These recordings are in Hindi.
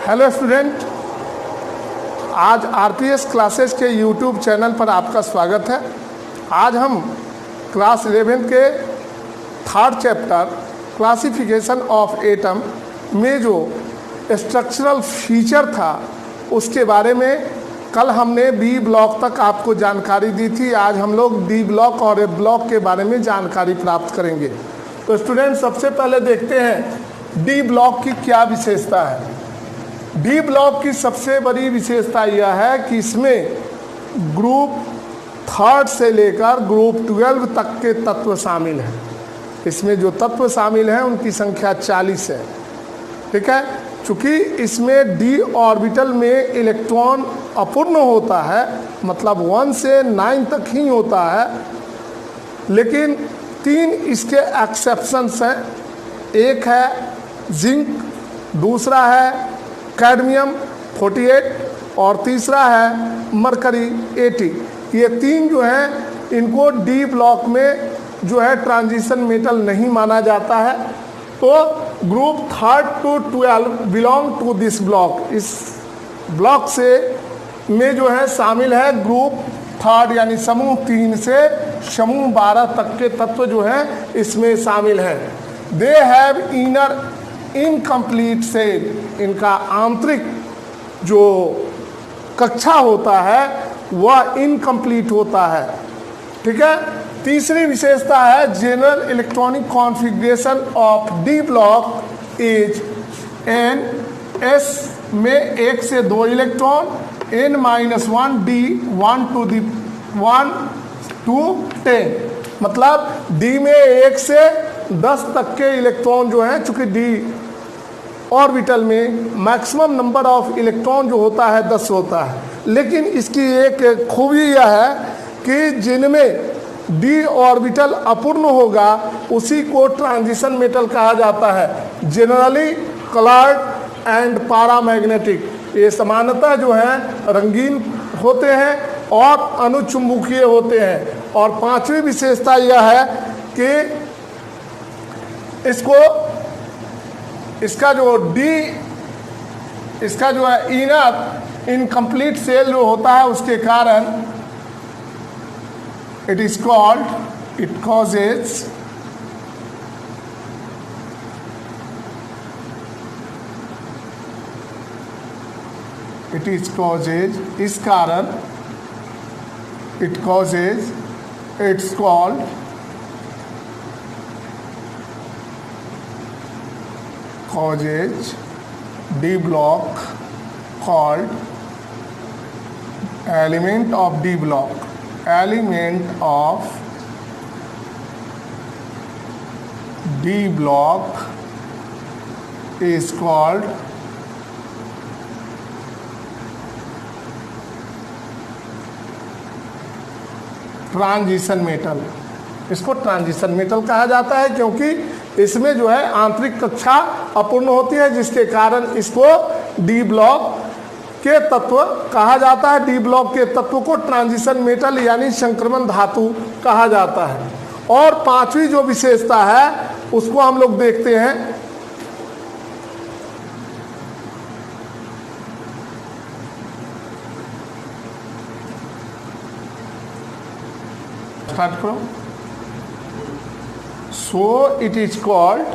हेलो स्टूडेंट, आज आरपीएस क्लासेस के यूट्यूब चैनल पर आपका स्वागत है। आज हम क्लास 11 के third chapter classification of atom में जो स्ट्रक्चरल फीचर था उसके बारे में कल हमने बी ब्लॉक तक आपको जानकारी दी थी। आज हम लोग डी ब्लॉक और ए ब्लॉक के बारे में जानकारी प्राप्त करेंगे। तो स्टूडेंट, सबसे पहले देखते हैं डी ब्लॉक की क्या विशेषता है। डी ब्लॉक की सबसे बड़ी विशेषता यह है कि इसमें ग्रुप थर्ड से लेकर ग्रुप 12 तक के तत्व शामिल हैं। इसमें जो तत्व शामिल हैं उनकी संख्या 40 है। ठीक है, चूँकि इसमें डी ऑर्बिटल में इलेक्ट्रॉन अपूर्ण होता है, मतलब 1 से 9 तक ही होता है, लेकिन 3 इसके एक्सेप्शंस हैं। एक है जिंक, दूसरा है कैडमियम 48 और तीसरा है मरकरी 80। ये 3 जो हैं इनको डी ब्लॉक में जो है ट्रांजिशन मेटल नहीं माना जाता है। तो group 3 to 12 belong to this block. इस ब्लॉक से में जो है शामिल है ग्रुप 3 यानी समूह 3 से समूह 12 तक के तत्व जो हैं इसमें शामिल हैं। They have inner incomplete cell. इनका आंतरिक जो कक्षा होता है वह इनकम्प्लीट होता है। ठीक है, तीसरी विशेषता है general electronic configuration of D block is an S में 1 से 2 इलेक्ट्रॉन, n-1 डी 1 to 10। मतलब डी में 1 से 10 तक के इलेक्ट्रॉन जो हैं, चूँकि डी ऑर्बिटल में मैक्सिमम नंबर ऑफ इलेक्ट्रॉन जो होता है 10 होता है, लेकिन इसकी एक खूबी यह है कि जिनमें डी ऑर्बिटल अपूर्ण होगा उसी को ट्रांजिशन मेटल कहा जाता है। Generally coloured and paramagnetic. ये सामान्यतः जो है रंगीन होते हैं और अनुचुंबकीय होते हैं। और पांचवी विशेषता यह है कि इसका जो है इनर इनकम्प्लीट सेल जो होता है उसके कारण it is causes इस कारण it's called causes D block called element of D block. Element of D block is called transition metal. इसको ट्रांजिशन मेटल कहा जाता है क्योंकि इसमें जो है आंतरिक कक्षा अपूर्ण होती है, जिसके कारण इसको डी ब्लॉक के तत्व कहा जाता है। डी ब्लॉक के तत्व को ट्रांजिशन मेटल यानी संक्रमण धातु कहा जाता है। और पांचवी जो विशेषता है उसको हम लोग देखते हैं। स्टार्ट करो। सो इट इज कॉल्ड,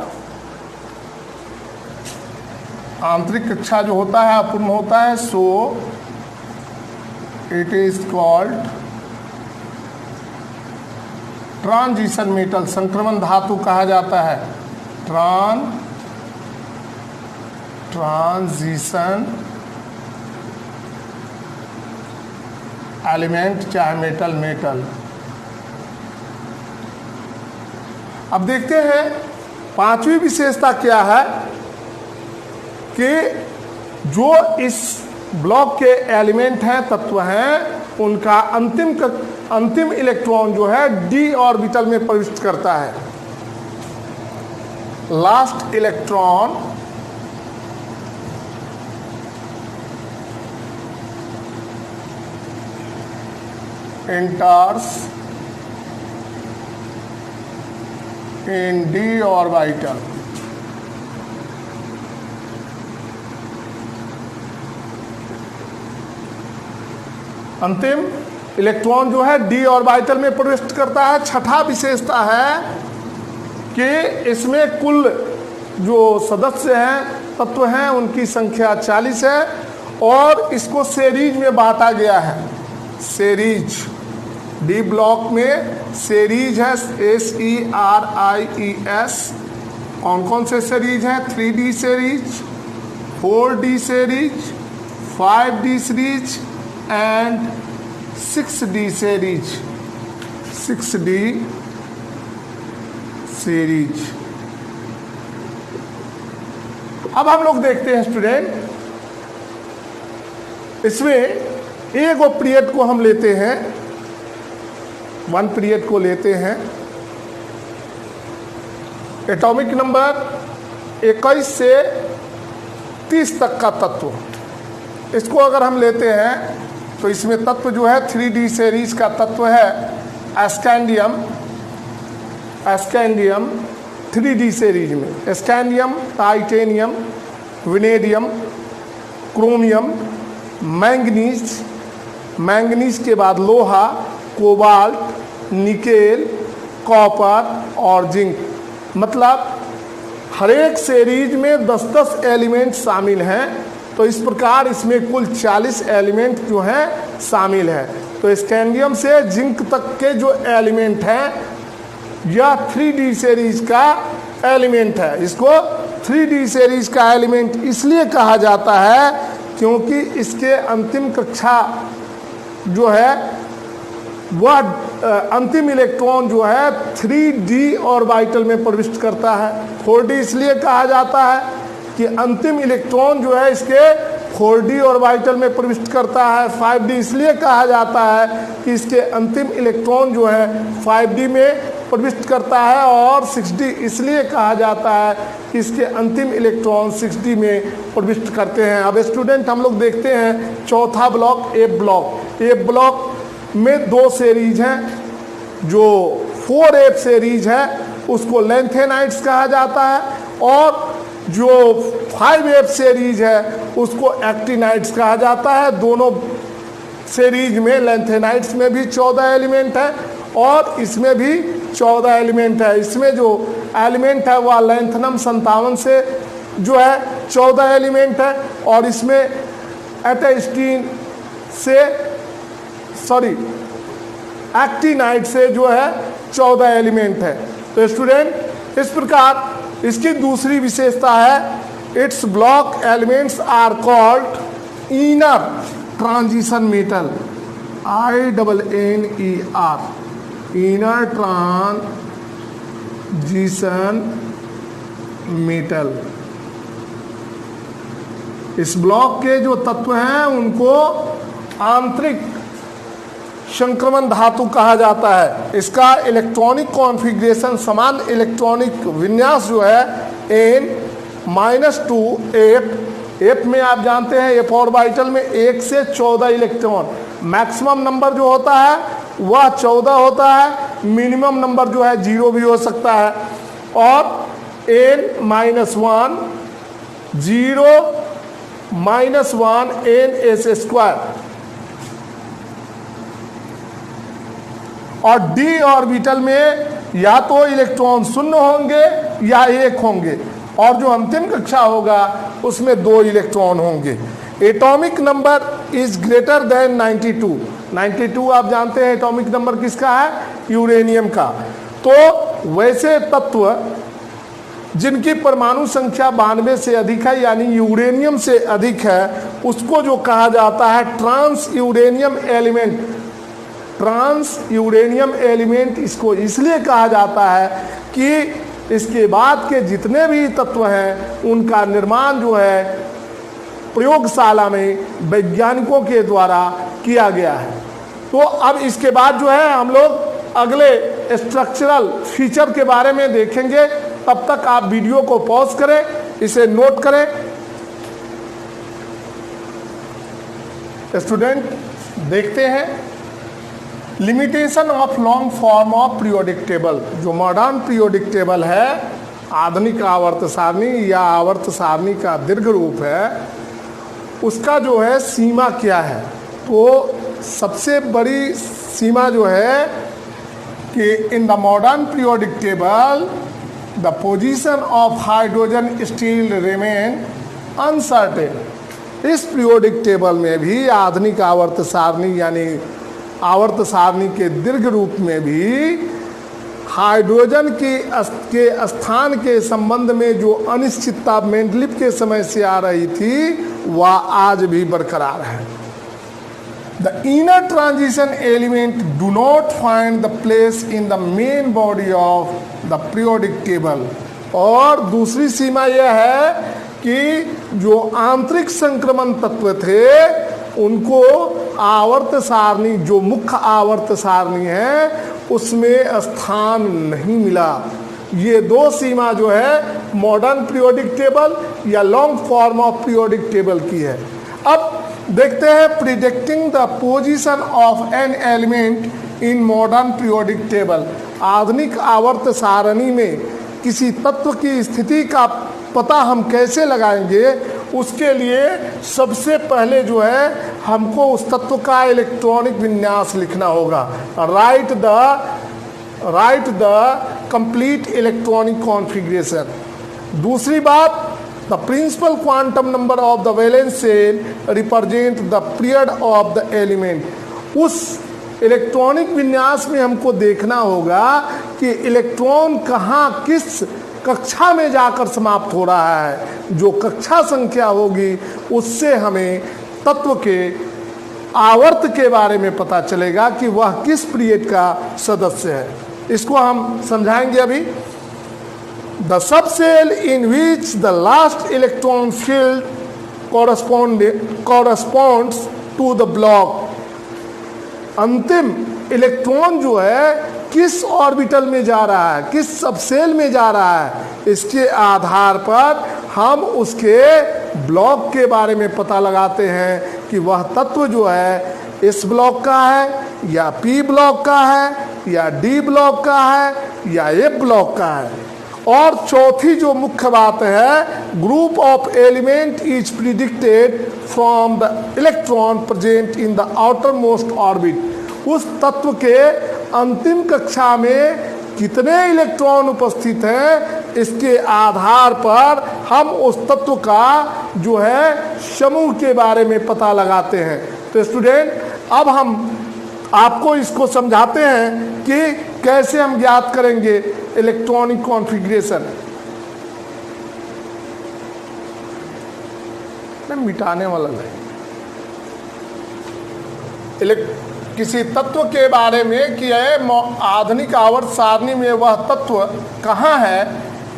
आंतरिक कक्षा जो होता है अपूर्ण होता है, so it is called transition metal. संक्रमण धातु कहा जाता है। ट्रांजिशन एलिमेंट चाहे मेटल। अब देखते हैं पांचवी विशेषता क्या है कि जो इस ब्लॉक के एलिमेंट हैं, तत्व हैं, उनका अंतिम इलेक्ट्रॉन जो है डी ऑर्बिटल में प्रविष्ट करता है। Last electron enters in D orbital. अंतिम इलेक्ट्रॉन जो है d ऑर्बिटल में प्रविष्ट करता है। छठा विशेषता है कि इसमें कुल जो सदस्य हैं, तत्व हैं, उनकी संख्या 40 है और इसको सीरीज में बांटा गया है। सीरीज डी ब्लॉक में सीरीज है, SERIES। कौन कौन से सीरीज हैं? 3D series, 4D series, 5D series and 6D series. 6D series. अब हम लोग देखते हैं स्टूडेंट, इसमें एक पीरियड को हम लेते हैं, 1 पीरियड को लेते हैं। एटॉमिक नंबर 21 से 30 तक का तत्व, इसको अगर हम लेते हैं तो इसमें तत्व जो है 3D सीरीज का तत्व है स्कैंडियम। स्कैंडियम 3D सीरीज में scandium, titanium, vanadium, chromium, manganese, manganese के बाद लोहा, कोबाल्ट, निकेल, कॉपर और जिंक। मतलब हर एक सीरीज में 10-10 एलिमेंट शामिल हैं। तो इस प्रकार इसमें कुल 40 एलिमेंट जो हैं शामिल हैं। तो स्कैंडियम से जिंक तक के जो एलिमेंट हैं यह 3D सीरीज का एलिमेंट है। इसको 3D सीरीज का एलिमेंट इसलिए कहा जाता है क्योंकि इसके अंतिम कक्षा जो है वह अंतिम इलेक्ट्रॉन जो है 3D ऑर्बिटल में प्रविष्ट करता है। 4D इसलिए कहा जाता है कि अंतिम इलेक्ट्रॉन जो है इसके 4D ऑर्बिटल में प्रविष्ट करता है। 5D इसलिए कहा जाता है कि इसके अंतिम इलेक्ट्रॉन जो है 5D में प्रविष्ट करता है और 6D इसलिए कहा जाता है कि इसके अंतिम इलेक्ट्रॉन 6D में प्रविष्ट करते हैं। अब स्टूडेंट हम लोग देखते हैं चौथा ब्लॉक, ए ब्लॉक। ए ब्लॉक में 2 सीरीज हैं। जो 4F सीरीज है उसको लैंथेनाइड्स कहा जाता है और जो 5F सीरीज है उसको एक्टिनाइड्स कहा जाता है। दोनों सीरीज में लैंथेनाइड्स में भी 14 एलिमेंट है और इसमें भी 14 एलिमेंट है। इसमें जो एलिमेंट है वह लैंथनम 57 से जो है 14 एलिमेंट है और इसमें एटेस्टीन से एक्टिनाइड से जो है 14 एलिमेंट है। तो स्टूडेंट इस प्रकार इसकी दूसरी विशेषता है its block elements are called inner transition metal, INNER, inner transition metal. इस ब्लॉक के जो तत्व हैं उनको आंतरिक संक्रमण धातु कहा जाता है। इसका इलेक्ट्रॉनिक कॉन्फ़िगरेशन, समान इलेक्ट्रॉनिक विन्यास जो है N-2F। F में आप जानते हैं F ऑर्बिटल में 1 से 14 इलेक्ट्रॉन, मैक्सिमम नंबर जो होता है वह 14 होता है, मिनिमम नंबर जो है 0 भी हो सकता है। और N-1 0 -1 NS²। और D ऑर्बिटल में या तो इलेक्ट्रॉन 0 होंगे या 1 होंगे और जो अंतिम कक्षा होगा उसमें 2 इलेक्ट्रॉन होंगे। Atomic number is greater than 92। 92 आप जानते हैं एटॉमिक नंबर किसका है? यूरेनियम का। तो वैसे तत्व जिनकी परमाणु संख्या 92 से अधिक है यानी यूरेनियम से अधिक है उसको जो कहा जाता है transuranium element. Transuranium element इसको इसलिए कहा जाता है कि इसके बाद के जितने भी तत्व हैं उनका निर्माण जो है प्रयोगशाला में वैज्ञानिकों के द्वारा किया गया है। तो अब इसके बाद जो है हम लोग अगले स्ट्रक्चरल फीचर के बारे में देखेंगे। तब तक आप वीडियो को पॉज करें, इसे नोट करें। स्टूडेंट देखते हैं limitation of long form of periodic table. जो मॉडर्न पीरियोडिक टेबल है, आधुनिक आवर्त सारणी या आवर्त सारणी का दीर्घ रूप है, उसका जो है सीमा क्या है? तो सबसे बड़ी सीमा जो है कि in the modern periodic table the position of hydrogen steel remain uncertain. इस पीरियोडिक टेबल में भी आधुनिक आवर्त सारणी यानी आवर्त सारणी के दीर्घ रूप में भी हाइड्रोजन के स्थान के संबंध में जो अनिश्चितता मेंडलीफ के समय से आ रही थी वह आज भी बरकरार है। The inner transition element do not find the place in the main body of the periodic table. और दूसरी सीमा यह है कि जो आंतरिक संक्रमण तत्व थे उनको आवर्त सारणी, जो मुख्य आवर्त सारणी है, उसमें स्थान नहीं मिला। ये दो सीमा जो है मॉडर्न पीरियोडिक टेबल या long form of periodic table की है। अब देखते हैं predicting the position of an element in modern periodic table. आधुनिक आवर्त सारणी में किसी तत्व की स्थिति का पता हम कैसे लगाएंगे, उसके लिए सबसे पहले जो है हमको उस तत्व का इलेक्ट्रॉनिक विन्यास लिखना होगा। Write the complete electronic configuration. दूसरी बात, the principal quantum number of the valence shell represent the period of the element. उस इलेक्ट्रॉनिक विन्यास में हमको देखना होगा कि इलेक्ट्रॉन कहाँ किस कक्षा में जाकर समाप्त हो रहा है। जो कक्षा संख्या होगी उससे हमें तत्व के आवर्त के बारे में पता चलेगा कि वह किस पीरियड का सदस्य है। इसको हम समझाएंगे अभी। The subshell in which the last electron filled corresponds to the block. अंतिम इलेक्ट्रॉन जो है किस ऑर्बिटल में जा रहा है, किस सबसेल में जा रहा है, इसके आधार पर हम उसके ब्लॉक के बारे में पता लगाते हैं कि वह तत्व जो है इस ब्लॉक का है या पी ब्लॉक का है या डी ब्लॉक का है या एफ ब्लॉक का है। और चौथी जो मुख्य बात है, group of element is predicted from the electron present in the outer most orbit. उस तत्व के अंतिम कक्षा में कितने इलेक्ट्रॉन उपस्थित हैं, इसके आधार पर हम उस तत्व का जो है समूह के बारे में पता लगाते हैं। तो स्टूडेंट, अब हम आपको इसको समझाते हैं कि कैसे हम ज्ञात करेंगे इलेक्ट्रॉनिक कॉन्फ़िगरेशन। मिटाने वाला नहीं, किसी तत्व के बारे में कि आधुनिक आवर्त सारणी में वह तत्व कहाँ है,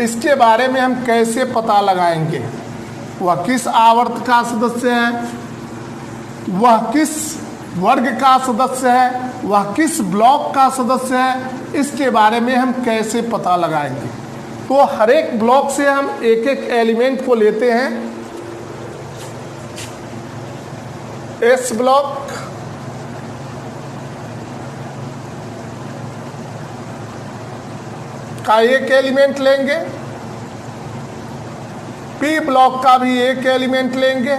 इसके बारे में हम कैसे पता लगाएंगे। वह किस आवर्त का सदस्य है, वह किस वर्ग का सदस्य है, वह किस ब्लॉक का सदस्य है, इसके बारे में हम कैसे पता लगाएंगे। तो हर एक ब्लॉक से हम एक एक एलिमेंट को लेते हैं। एस ब्लॉक, का एक एलिमेंट लेंगे, पी ब्लॉक का भी एक एलिमेंट लेंगे,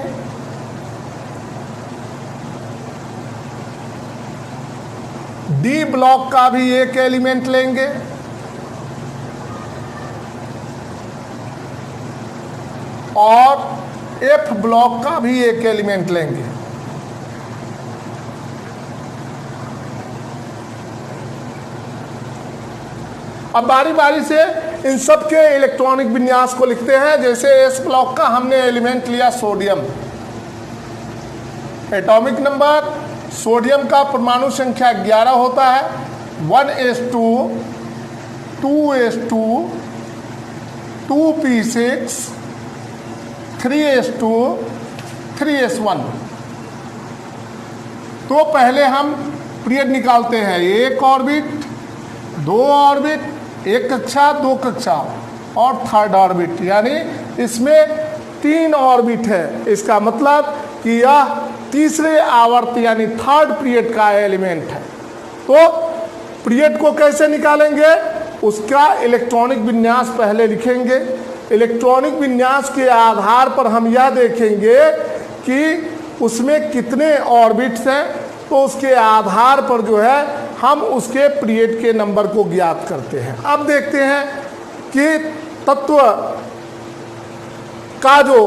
डी ब्लॉक का भी एक एलिमेंट लेंगे, और एफ ब्लॉक का भी एक एलिमेंट लेंगे। अब बारी बारी से इन सब के इलेक्ट्रॉनिक विन्यास को लिखते हैं। जैसे एस ब्लॉक का हमने एलिमेंट लिया सोडियम, एटॉमिक नंबर सोडियम का परमाणु संख्या 11 होता है, 1s2, 2s2, 2p6, 3s2, 3s1। तो पहले हम पीरियड निकालते हैं, एक ऑर्बिट, दो ऑर्बिट, एक कक्षा, दो कक्षा और थर्ड ऑर्बिट, यानी इसमें 3 ऑर्बिट है। इसका मतलब कि यह तीसरे आवर्त यानी थर्ड पीरियड का एलिमेंट है। तो पीरियड को कैसे निकालेंगे, उसका इलेक्ट्रॉनिक विन्यास पहले लिखेंगे। इलेक्ट्रॉनिक विन्यास के आधार पर हम यह देखेंगे कि उसमें कितने ऑर्बिट्स हैं तो उसके आधार पर जो है हम उसके पीरियड के नंबर को ज्ञात करते हैं। अब देखते हैं कि तत्व का जो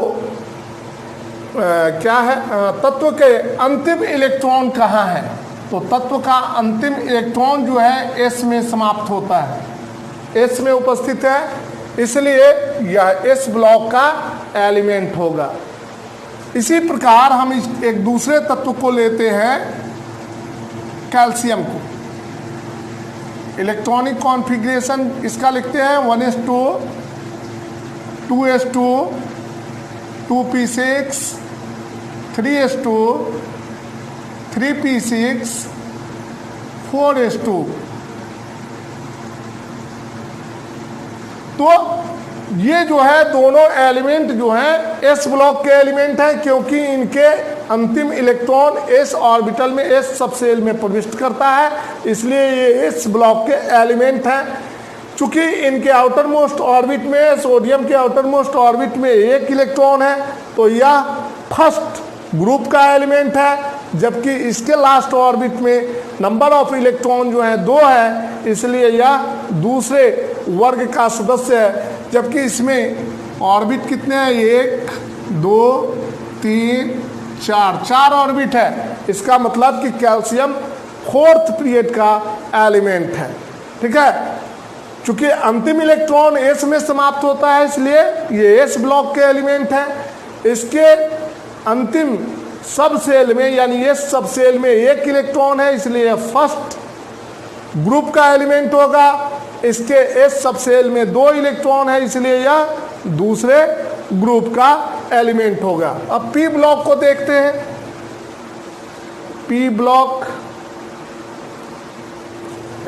क्या है, तत्व के अंतिम इलेक्ट्रॉन कहाँ है। तो तत्व का अंतिम इलेक्ट्रॉन जो है S में समाप्त होता है, S में उपस्थित है, इसलिए यह S ब्लॉक का एलिमेंट होगा। इसी प्रकार हम एक दूसरे तत्व को लेते हैं, कैल्शियम को। इलेक्ट्रॉनिक कॉन्फ़िगरेशन इसका लिखते हैं 1s2 2s2 2p6 3s2 3p6 4s2। तो ये जो है दोनों एलिमेंट जो हैं S ब्लॉक के एलिमेंट हैं, क्योंकि इनके अंतिम इलेक्ट्रॉन S ऑर्बिटल में S सबसेल में प्रविष्ट करता है, इसलिए ये S ब्लॉक के एलिमेंट हैं। चूंकि इनके आउटर मोस्ट ऑर्बिट में, सोडियम के आउटर मोस्ट ऑर्बिट में एक इलेक्ट्रॉन है, तो यह फर्स्ट ग्रुप का एलिमेंट है, जबकि इसके लास्ट ऑर्बिट में नंबर ऑफ इलेक्ट्रॉन जो है 2 है, इसलिए यह दूसरे वर्ग का सदस्य है। जबकि इसमें ऑर्बिट कितने हैं, 1 2 3 4 ऑर्बिट है। इसका मतलब कि कैल्शियम फोर्थ पीरियड का एलिमेंट है। ठीक है, चूंकि अंतिम इलेक्ट्रॉन S में समाप्त होता है, इसलिए ये S ब्लॉक के एलिमेंट है। इसके अंतिम सब सेल में यानी S सब सेल में एक इलेक्ट्रॉन है, इसलिए फर्स्ट ग्रुप का एलिमेंट होगा। इसके S सब सेल में 2 इलेक्ट्रॉन है, इसलिए यह दूसरे ग्रुप का एलिमेंट होगा। अब P ब्लॉक को देखते हैं। P ब्लॉक,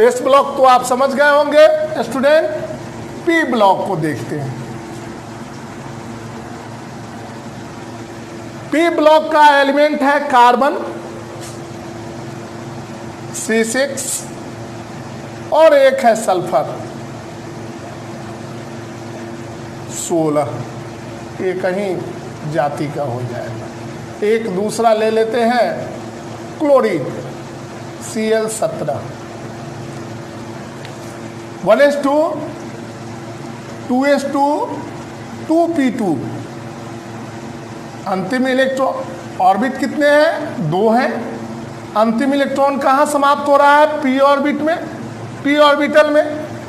S ब्लॉक तो आप समझ गए होंगे स्टूडेंट। P ब्लॉक को देखते हैं। P ब्लॉक का एलिमेंट है कार्बन C6 और एक है सल्फर 16। ये कहीं जाति का हो जाएगा। एक दूसरा ले लेते हैं chlorine Cl17 1s2 2s2 2p2। अंतिम इलेक्ट्रॉन ऑर्बिट कितने हैं, 2 हैं। अंतिम इलेक्ट्रॉन कहाँ समाप्त हो रहा है, p ऑर्बिट में, p ऑर्बिटल में,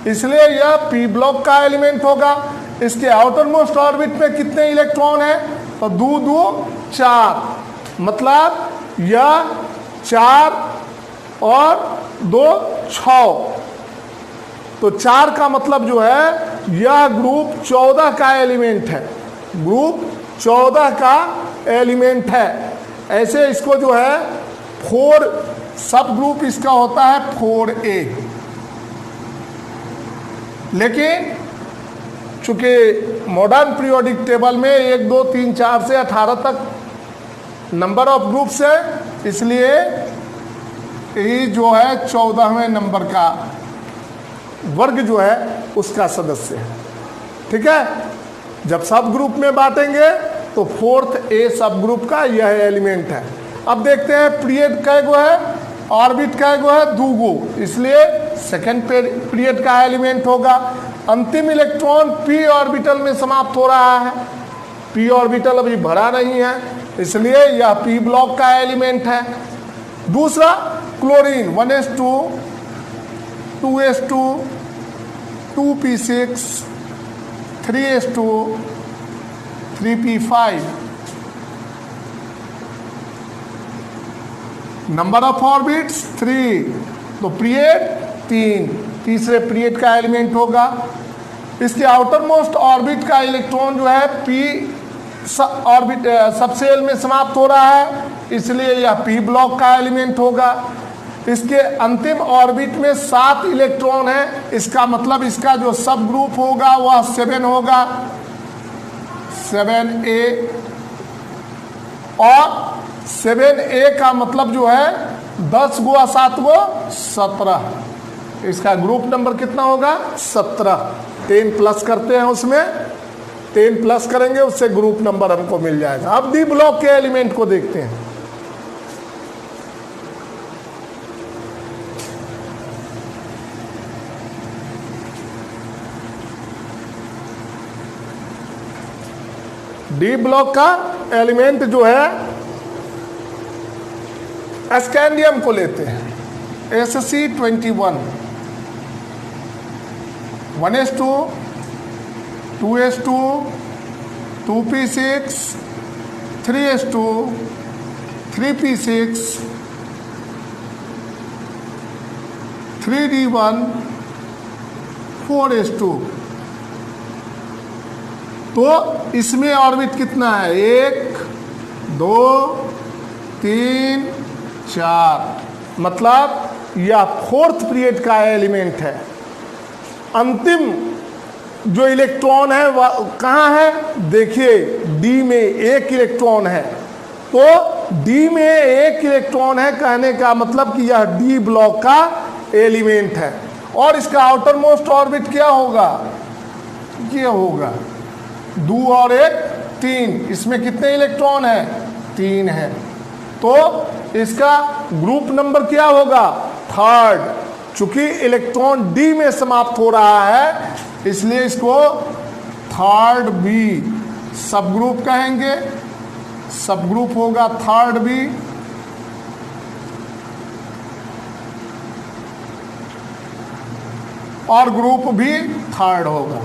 इसलिए यह p ब्लॉक का एलिमेंट होगा। इसके आउटर मोस्ट ऑर्बिट में कितने इलेक्ट्रॉन हैं, तो 2 2 4, मतलब यह 4 और 2 6। तो 4 का मतलब जो है यह ग्रुप 14 का एलिमेंट है, ग्रुप 14 का एलिमेंट है। ऐसे इसको जो है 4 सब ग्रुप इसका होता है 4a। लेकिन चूंकि मॉडर्न पीरियोडिक टेबल में 1 2 3 4 से 18 तक नंबर ऑफ ग्रुप्स है, इसलिए ये जो है 14वें नंबर का वर्ग जो है उसका सदस्य है। ठीक है, जब सब ग्रुप में बांटेंगे तो 4th A सब ग्रुप का यह एलिमेंट है। अब देखते हैं पीरियड कै गो है, ऑर्बिट कै गो है, 2 गो, इसलिए सेकेंड पीरियड का एलिमेंट होगा। अंतिम इलेक्ट्रॉन p ऑर्बिटल में समाप्त हो रहा है, p ऑर्बिटल अभी भरा नहीं है, इसलिए यह p ब्लॉक का एलिमेंट है। दूसरा chlorine 1s2 2s2 2p6 3s2 3p5। Number of orbits 3, तो पीरियड 3, तीसरे पीरियड का एलिमेंट होगा। इसके आउटर मोस्ट ऑर्बिट का इलेक्ट्रॉन जो है p ऑर्बिट सबसेल में समाप्त हो रहा है, इसलिए यह p ब्लॉक का एलिमेंट होगा। इसके अंतिम ऑर्बिट में 7 इलेक्ट्रॉन है, इसका मतलब इसका जो सब ग्रुप होगा वह 7 होगा, 7a। और 7a का मतलब जो है 10 गुआ 7 गो 17। इसका ग्रुप नंबर कितना होगा, 17। 10 प्लस करते हैं, उसमें 10 प्लस करेंगे, उससे ग्रुप नंबर हमको मिल जाएगा। अब डी ब्लॉक के एलिमेंट को देखते हैं। डी ब्लॉक का एलिमेंट जो है स्कैंडियम को लेते हैं, Sc21 1s2 2s2 2p6 3s2 3p6 3d1 4s2। तो इसमें ऑर्बिट कितना है, 1 2 3 4, मतलब यह फोर्थ पीरियड का एलिमेंट है। अंतिम जो इलेक्ट्रॉन है वह कहाँ है, देखिए डी में 1 इलेक्ट्रॉन है। तो डी में 1 इलेक्ट्रॉन है कहने का मतलब कि यह डी ब्लॉक का एलिमेंट है। और इसका आउटर मोस्ट ऑर्बिट क्या होगा, ये होगा 2 और 1 3। इसमें कितने इलेक्ट्रॉन है, 3 है। तो इसका ग्रुप नंबर क्या होगा, 3rd। चूंकि इलेक्ट्रॉन डी में समाप्त हो रहा है इसलिए इसको 3rd बी सब ग्रुप कहेंगे। सब ग्रुप होगा 3rd बी। और ग्रुप भी 3rd होगा।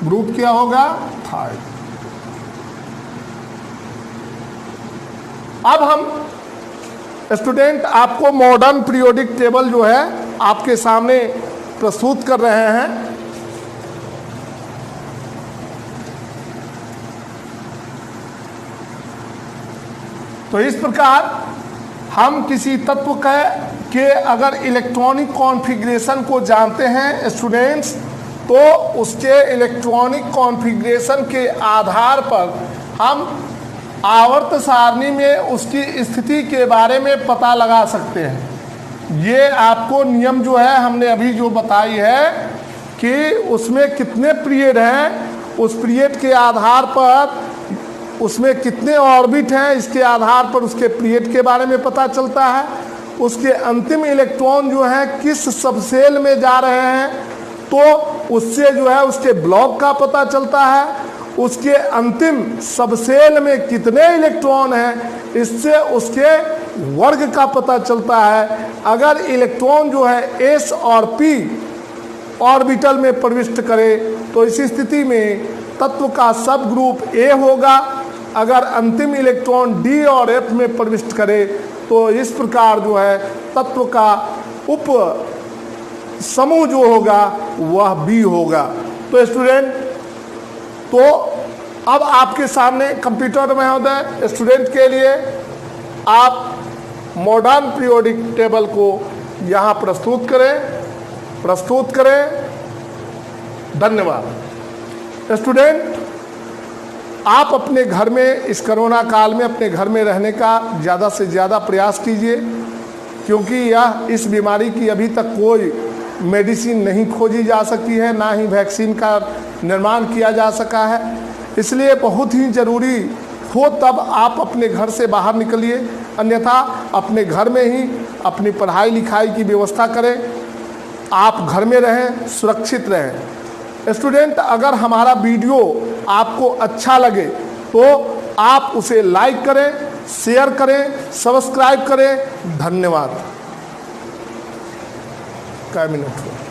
ग्रुप क्या होगा, 3rd। अब हम स्टूडेंट आपको मॉडर्न पीरियोडिक टेबल जो है आपके सामने प्रस्तुत कर रहे हैं। तो इस प्रकार हम किसी तत्व के अगर इलेक्ट्रॉनिक कॉन्फ़िगरेशन को जानते हैं स्टूडेंट्स, तो उसके इलेक्ट्रॉनिक कॉन्फ़िगरेशन के आधार पर हम आवर्त सारणी में उसकी स्थिति के बारे में पता लगा सकते हैं। ये आपको नियम जो है हमने अभी जो बताई है कि उसमें कितने पीरियड हैं, उस पीरियड के आधार पर उसमें कितने ऑर्बिट हैं, इसके आधार पर उसके पीरियड के बारे में पता चलता है। उसके अंतिम इलेक्ट्रॉन जो हैं किस सबसेल में जा रहे हैं, तो उससे जो है उसके ब्लॉक का पता चलता है। उसके अंतिम सबसेल में कितने इलेक्ट्रॉन हैं, इससे उसके वर्ग का पता चलता है। अगर इलेक्ट्रॉन जो है s और p ऑर्बिटल में प्रविष्ट करे तो इस स्थिति में तत्व का सब ग्रुप A होगा। अगर अंतिम इलेक्ट्रॉन d और f में प्रविष्ट करे तो इस प्रकार जो है तत्व का उप समूह जो होगा वह B होगा। तो स्टूडेंट, तो अब आपके सामने कंप्यूटर महोदय स्टूडेंट के लिए आप मॉडर्न पीरियोडिक टेबल को यहाँ प्रस्तुत करें। धन्यवाद। स्टूडेंट, आप अपने घर में इस कोरोना काल में अपने घर में रहने का ज़्यादा से ज़्यादा प्रयास कीजिए, क्योंकि यह इस बीमारी की अभी तक कोई मेडिसिन नहीं खोजी जा सकी है, ना ही वैक्सीन का निर्माण किया जा सका है। इसलिए बहुत ही ज़रूरी हो तब आप अपने घर से बाहर निकलिए, अन्यथा अपने घर में ही अपनी पढ़ाई लिखाई की व्यवस्था करें। आप घर में रहें, सुरक्षित रहें। स्टूडेंट, अगर हमारा वीडियो आपको अच्छा लगे तो आप उसे लाइक करें, शेयर करें, सब्सक्राइब करें। धन्यवाद। क्या मिनट हुआ?